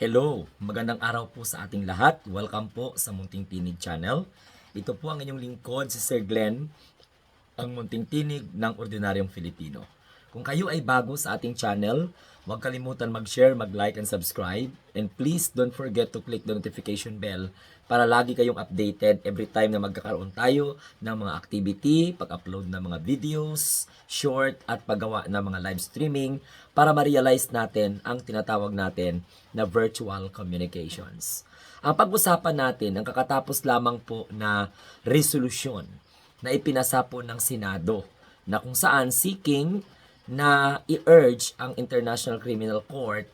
Hello! Magandang araw po sa ating lahat. Welcome po sa Munting Tinig Channel. Ito po ang inyong lingkod, si Sir Glenn, ang Munting Tinig ng Ordinaryong Filipino. Kung kayo ay bago sa ating channel, huwag kalimutan mag-share, mag-like, and subscribe. And please don't forget to click the notification bell para lagi kayong updated every time na magkakaroon tayo ng mga activity, pag-upload ng mga videos, short, at paggawa ng mga live streaming para ma-realize natin ang tinatawag natin na virtual communications. Ang pag-usapan natin, ang kakatapos lamang po na resolusyon na ipinasa po ng Senado na kung saan seeking na i-urge ang International Criminal Court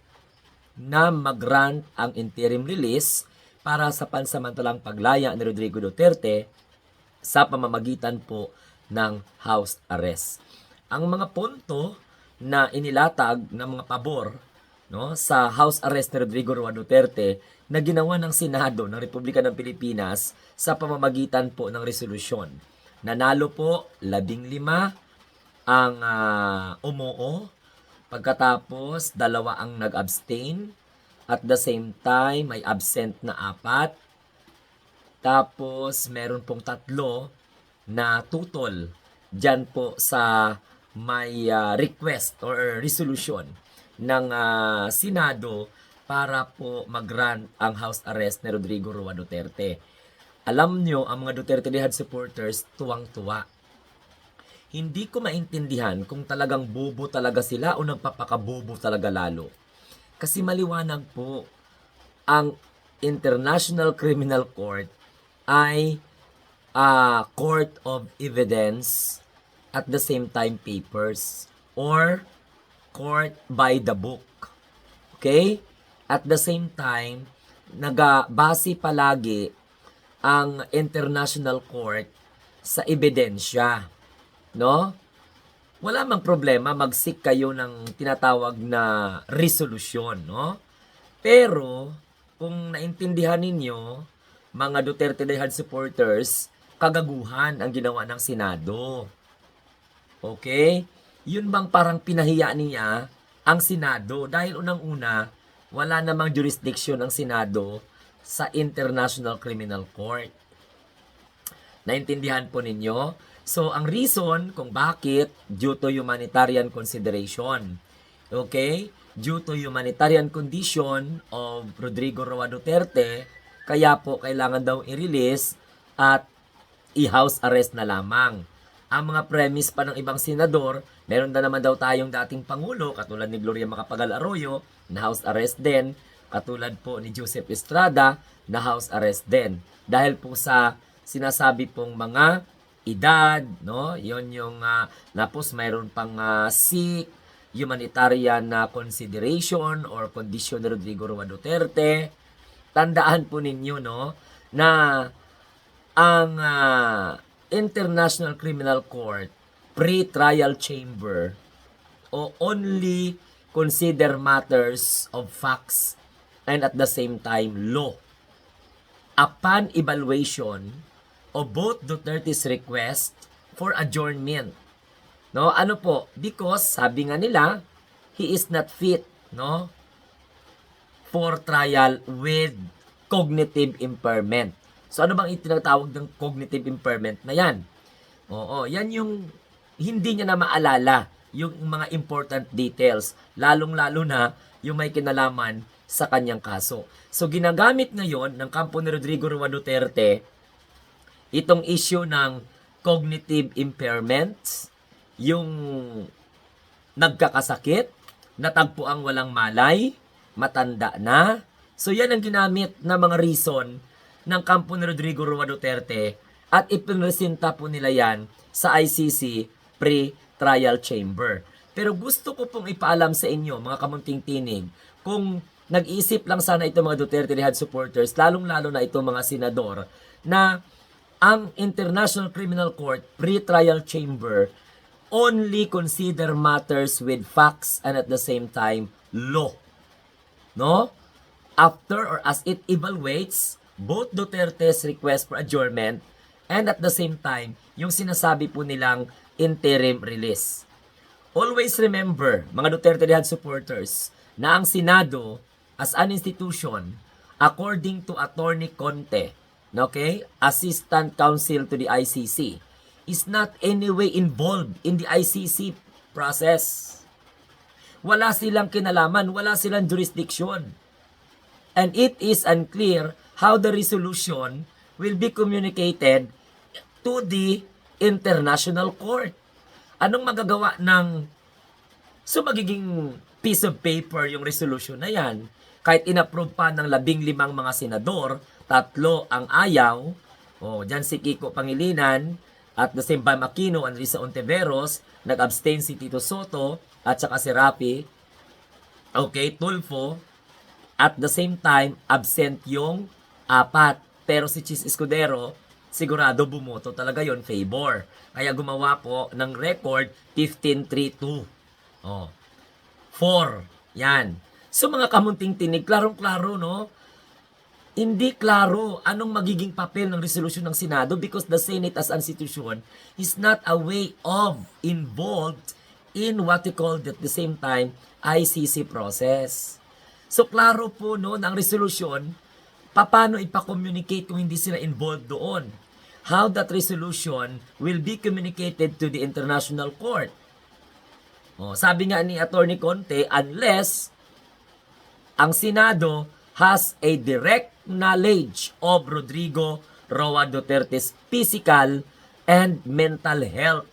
na mag-grant ang interim release para sa pansamantalang paglaya ni Rodrigo Duterte sa pamamagitan po ng house arrest. Ang mga punto na inilatag ng mga pabor sa house arrest ni Rodrigo Roa Duterte na ginawa ng Senado ng Republika ng Pilipinas sa pamamagitan po ng resolusyon. Nanalo po 15 ang umuo, pagkatapos 2 ang nag-abstain, at the same time may absent na 4, tapos meron pong 3 na tutol dyan po sa may request or resolution ng Senado para po mag-grant ang house arrest ni Rodrigo Roa Duterte. Alam nyo, ang mga Duterte Lihad supporters, tuwang-tuwa. Hindi ko maintindihan kung talagang bobo talaga sila o nagpapakabobo talaga lalo. Kasi maliwanag po, ang International Criminal Court ay court of evidence at the same time papers or court by the book. Okay? At the same time, nagabase palagi ang International Court sa ebidensya. No? Wala mang problema, mag-seek kayo ng tinatawag na resolution, no? Pero, kung naintindihan ninyo, mga Duterte Lihad supporters, kagaguhan ang ginawa ng Senado. Okay? Yun bang parang pinahiya niya ang Senado? Dahil unang-una, wala namang jurisdiction ang Senado sa International Criminal Court. Naintindihan po ninyo? So, ang reason kung bakit, due to humanitarian consideration. Okay? Due to humanitarian condition of Rodrigo Roa Duterte, kaya po kailangan daw i-release at i-house arrest na lamang. Ang mga premise pa ng ibang senador, meron na naman daw tayong dating Pangulo, katulad ni Gloria Macapagal Arroyo, na house arrest din, katulad po ni Joseph Estrada, na house arrest din. Dahil po sa sinasabi pong mga edad, no? Yon yung tapos mayroon pang sick, humanitarian na consideration or condition ni Rodrigo Roa Duterte. Tandaan po ninyo, no, na ang International Criminal Court pre-trial chamber o only consider matters of facts and at the same time law. Upon evaluation of both Duterte's request for adjournment. No, ano po? Because sabi nga nila, he is not fit, no, for trial with cognitive impairment. So ano bang itinatawag ng cognitive impairment na yan? Oo, yan yung hindi niya na maalala yung mga important details, lalong-lalo na yung may kinalaman sa kanyang kaso. So ginagamit ngayon ng kampo ni Rodrigo Roa Duterte itong issue ng cognitive impairments, yung nagkakasakit, natagpo ang walang malay, matanda na. So yan ang ginamit na mga reason ng kampo ni Rodrigo Roa Duterte at ipinresenta po nila yan sa ICC pre-trial chamber. Pero gusto ko pong ipaalam sa inyo, mga kamunting tinig, kung nag-iisip lang sana itong mga Duterte Lihad supporters, lalong-lalo na itong mga senador, na ang International Criminal Court pre-trial chamber only consider matters with facts and at the same time law. No? After or as it evaluates both Duterte's request for adjournment and at the same time yung sinasabi po nilang interim release. Always remember, mga Duterte Lihad supporters, na ang Senado as an institution, according to Attorney Conte, okay, Assistant Counsel to the ICC, is not anyway involved in the ICC process. Wala silang kinalaman, wala silang jurisdiction. And it is unclear how the resolution will be communicated to the International Court. Anong magagawa ng... So magiging piece of paper yung resolution na yan, kahit inapprove pa ng 15 mga senador, 3 ang ayaw, dyan si Kiko Pangilinan, at the same time Aquino and Risa Ontiveros, nag-abstain si Tito Soto, at saka si Rapi, okay, Tulfo, at the same time, absent yung 4. Pero si Chis Escudero, sigurado bumoto talaga yon favor. Kaya gumawa po ng record 15-3-2. 4. Yan. So mga kamunting tinig, klarong-klaro, no? Hindi klaro anong magiging papel ng resolution ng Senado because the Senate as institution is not a way of involved in what we call at the same time ICC process. So klaro po no ng resolution, paano ipa-communicate kung hindi sila involved doon? How that resolution will be communicated to the International Court? Sabi nga ni Attorney Conte, unless ang Senado has a direct knowledge of Rodrigo Roa Duterte's physical and mental health.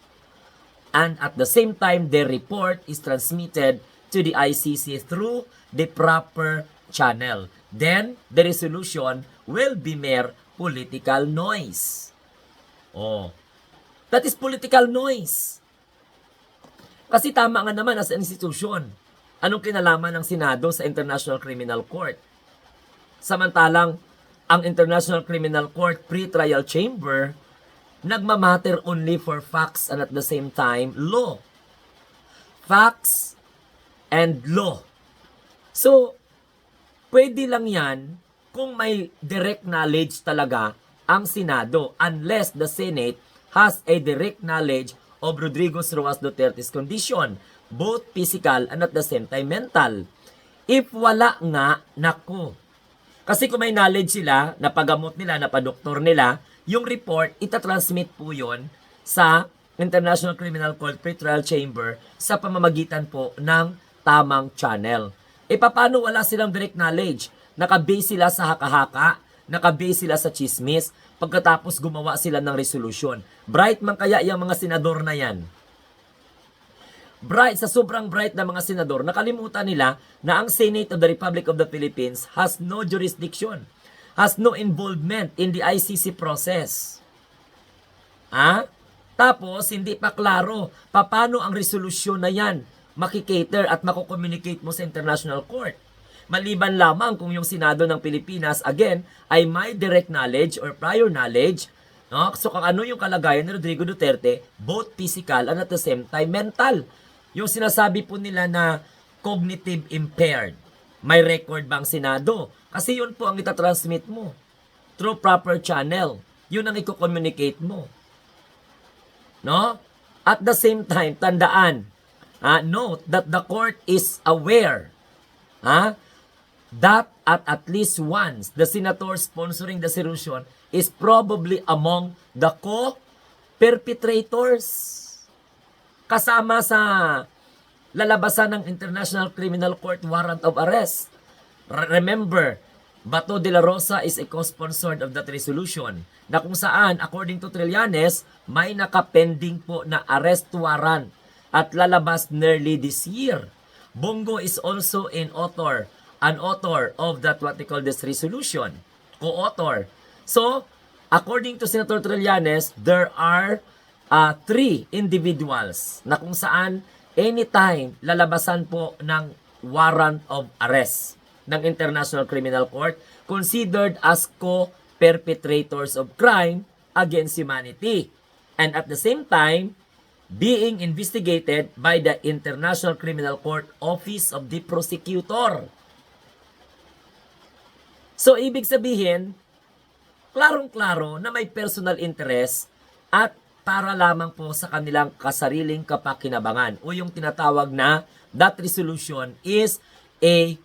And at the same time, their report is transmitted to the ICC through the proper channel. Then, the resolution will be mere political noise. That is political noise. Kasi tama nga naman as an institution. Anong kinalaman ng Senado sa International Criminal Court? Samantalang, ang International Criminal Court pre-trial chamber nagmamatter only for facts and at the same time, law. Facts and law. So, pwede lang yan kung may direct knowledge talaga ang Senado unless the Senate has a direct knowledge of Rodrigo Roa Duterte's condition, both physical and at the same time mental. If wala nga, naku. Kasi kung may knowledge sila, napagamot nila, napadoktor nila, yung report, itatransmit po yon sa International Criminal Court Pre-Trial Chamber sa pamamagitan po ng tamang channel. Paano wala silang direct knowledge? Nakabase sila sa haka-haka, nakabase sila sa chismis, pagkatapos gumawa sila ng resolution. Bright man kaya yung mga senador na yan. Bright, sa sobrang bright na mga senador, nakalimutan nila na ang Senate of the Republic of the Philippines has no jurisdiction, has no involvement in the ICC process. Tapos, hindi pa klaro paano ang resolusyon na yan makikater at makukommunicate mo sa International Court. Maliban lamang kung yung Senado ng Pilipinas, again, ay may direct knowledge or prior knowledge. No? So, kung ano yung kalagayan ni Rodrigo Duterte, both physical and at the same time mental. Yung sinasabi po nila na cognitive impaired. May record bang Senado? Kasi yun po ang itatransmit mo. Through proper channel. Yun ang i-communicate mo. No? At the same time, tandaan, note that the court is aware that at least once the senator sponsoring the resolution is probably among the co-perpetrators. Kasama sa lalabasan ng International Criminal Court warrant of arrest. Remember, Bato de la Rosa is a co-sponsored of that resolution na kung saan, according to Trillanes, may nakapending po na arrest warrant at lalabas nearly this year. Bongo is also an author of that what they call this resolution. Co-author. So, according to Senator Trillanes, there are 3 individuals na kung saan anytime lalabasan po ng warrant of arrest ng International Criminal Court considered as co-perpetrators of crime against humanity and at the same time being investigated by the International Criminal Court Office of the Prosecutor. So ibig sabihin, klarong-klaro na may personal interest at para lamang po sa kanilang kasariling kapakinabangan o yung tinatawag na that resolution is a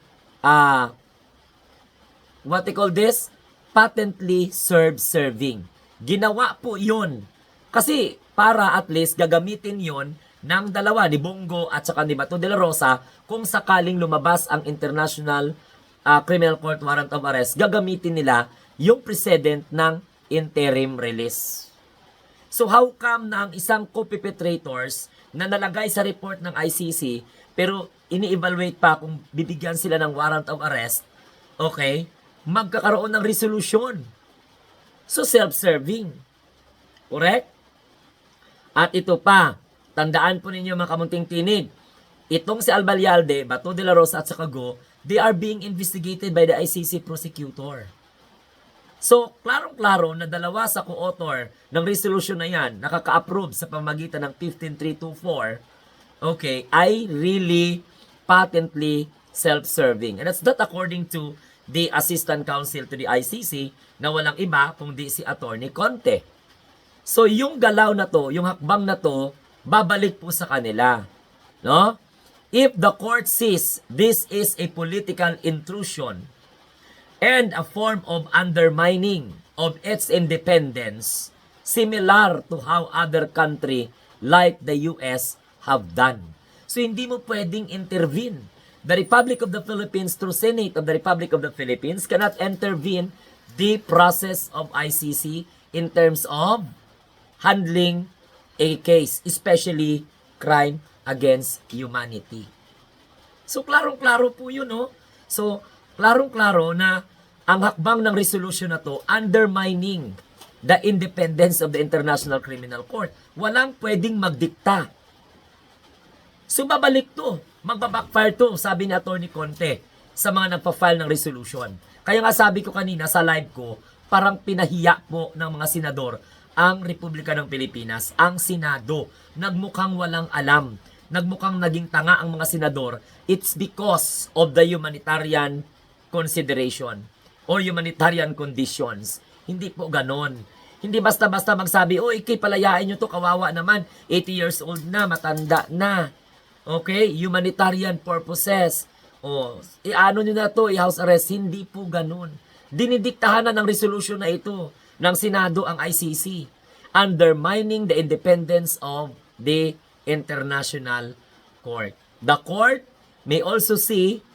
what they call this? Patently serving. Ginawa po yun. Kasi para at least gagamitin yon ng dalawa, ni Bongo at saka ni Bato de la Rosa, kung sakaling lumabas ang International Criminal Court Warrant of Arrest, gagamitin nila yung precedent ng interim release. So how come na ang isang co-perpetrators na nalagay sa report ng ICC, pero ini-evaluate pa kung bibigyan sila ng warrant of arrest, okay, magkakaroon ng resolution. So self-serving. Correct? At ito pa, tandaan po ninyo mga kamunting tinig, itong si Albayalde, Bato de la Rosa at saka Go, they are being investigated by the ICC prosecutor. So, klarong-klaro na dalawa sa co-author ng resolution na yan, nakaka-approve sa pamagitan ng 15324, okay, ay really patently self-serving. And that's not according to the Assistant Counsel to the ICC na walang iba kundi si Attorney Conte. So, yung galaw na to, yung hakbang na to, babalik po sa kanila. No? If the court sees this is a political intrusion and a form of undermining of its independence, similar to how other country like the US have done. So, hindi mo pwedeng intervene. The Republic of the Philippines through Senate of the Republic of the Philippines cannot intervene the process of ICC in terms of handling a case, especially crime against humanity. So, klarong-klaro po yun, no? So, klarong-klaro na ang hakbang ng resolution na to undermining the independence of the International Criminal Court. Walang pwedeng magdikta. So, babalik to. Magbabackfire to, sabi ni Attorney Conte sa mga nagpa-file ng resolution. Kaya nga sabi ko kanina sa live ko, parang pinahiya po ng mga senador ang Republika ng Pilipinas, ang Senado. Nagmukhang walang alam. Nagmukhang naging tanga ang mga senador. It's because of the humanitarian consideration or humanitarian conditions. Hindi po ganon. Hindi basta-basta magsabi, oh, palayain nyo to, kawawa naman. 80 years old na, matanda na. Okay? Humanitarian purposes. O, ano nyo na to, i-house arrest. Hindi po ganon. Dinidiktahan na ng resolution na ito ng Senado ang ICC, undermining the independence of the International Court. The court may also see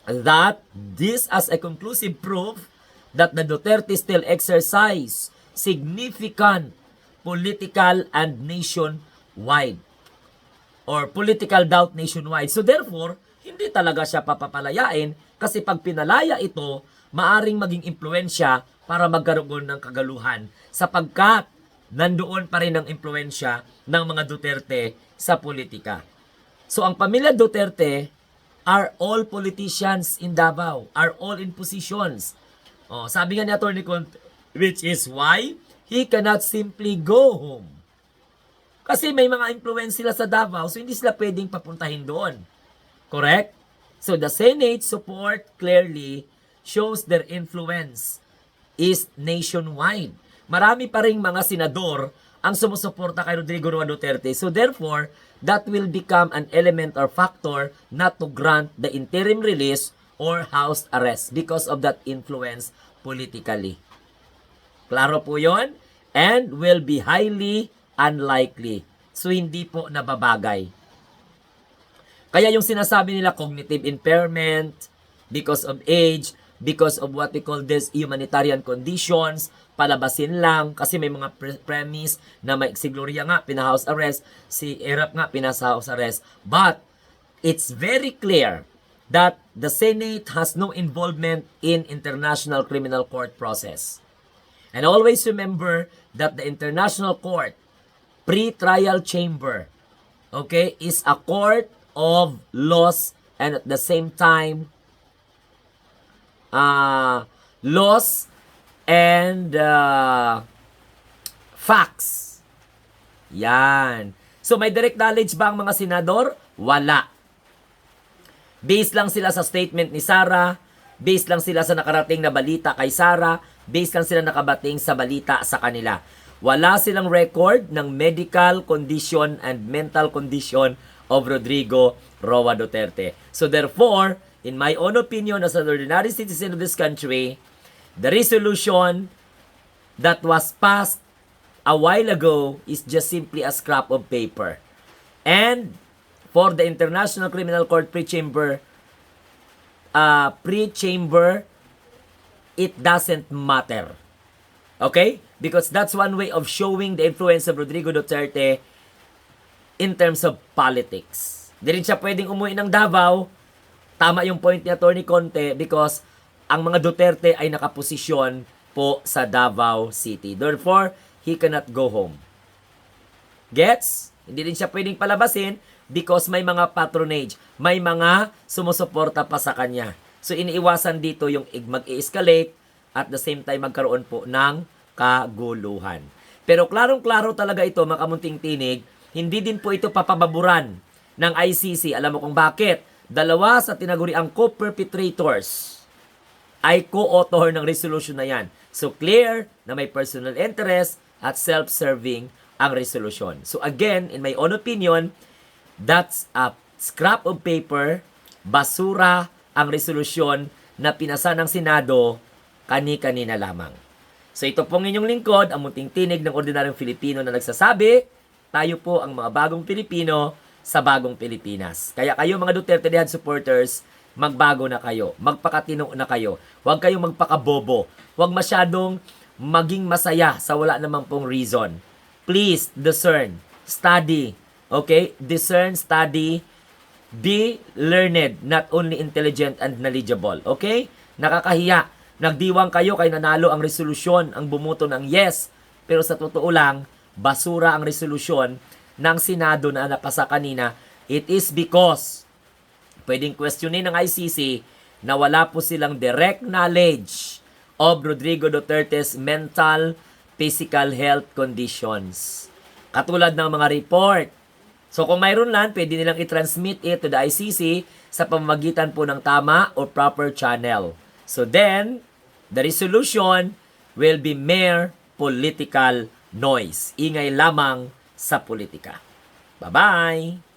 that this as a conclusive proof that the Duterte still exercise significant political and nationwide or political doubt nationwide. So therefore, hindi talaga siya papapalayain kasi pag pinalaya ito, maaring maging impluensya para magkaroon ng kagaluhan sapagkat nandoon pa rin ang impluensya ng mga Duterte sa politika. So ang pamilya Duterte are all politicians in Davao, are all in positions. Oh, sabi nga ni Atty. Conte, which is why he cannot simply go home. Kasi may mga influence sila sa Davao, so hindi sila pwedeng papuntahin doon. Correct? So the Senate support clearly shows their influence is nationwide. Marami pa ring mga senador ang sumusuporta kay Rodrigo Roa Duterte. So therefore, that will become an element or factor not to grant the interim release or house arrest because of that influence politically. Klaro po yon, and will be highly unlikely. So hindi po nababagay. Kaya yung sinasabi nila cognitive impairment because of age, because of what we call this humanitarian conditions, palabasin lang kasi may mga premise na may si Gloria nga pina-house arrest, si Erap nga pina-house arrest. But it's very clear that the Senate has no involvement in International Criminal Court process. And always remember that the International Court pre-trial chamber, okay, is a court of laws and at the same time laws and facts. Yan. So may direct knowledge ba ang mga senador? Wala. Based lang sila sa statement ni Sara, based lang sila sa nakarating na balita kay Sara, based lang sila nakabating sa balita sa kanila. Wala silang record ng medical condition and mental condition of Rodrigo Roa Duterte. So therefore, in my own opinion as an ordinary citizen of this country, the resolution that was passed a while ago is just simply a scrap of paper. And for the International Criminal Court pre-chamber, it doesn't matter. Okay? Because that's one way of showing the influence of Rodrigo Duterte in terms of politics. Di rin siya pwedeng umuwi ng Davao. Tama yung point ni Atty. Conte because ang mga Duterte ay nakaposisyon po sa Davao City. Therefore, he cannot go home. Gets? Hindi rin siya pwedeng palabasin because may mga patronage, may mga sumusuporta pa sa kanya. So, iniiwasan dito yung mag-escalate at the same time magkaroon po ng kaguluhan. Pero klarong-klaro talaga ito, mga kamunting tinig, hindi din po ito papababuran ng ICC. Alam mo kung bakit? Dalawa sa tinaguriang co-perpetrators ay co-author ng resolution na yan. So clear na may personal interest at self-serving ang resolution. So again, in my own opinion, that's a scrap of paper, basura ang resolusyon na pinasa ng Senado kani-kanina lamang. So ito pong inyong lingkod, ang munting tinig ng ordinaryong Filipino na nagsasabi, tayo po ang mga bagong Pilipino sa bagong Pilipinas. Kaya kayo mga Duterte Dehan supporters, magbago na kayo, magpakatino na kayo. Huwag kayong magpakabobo. Huwag masyadong maging masaya sa wala namang pong reason. Please discern, study, okay? Discern, study, be learned, not only intelligent and knowledgeable. Okay? Nakakahiya. Nagdiwang kayo kay nanalo ang resolusyon, ang bumuto ng yes. Pero sa totoo lang, basura ang resolusyon ng Senado na napasa kanina. It is because pwedeng questionin ng ICC na wala po silang direct knowledge of Rodrigo Duterte's mental, physical health conditions. Katulad ng mga report. So kung mayroon lang, pwede nilang i-transmit it to the ICC sa pamamagitan po ng tama or proper channel. So then, the resolution will be mere political noise. Ingay lamang sa politika. Bye-bye!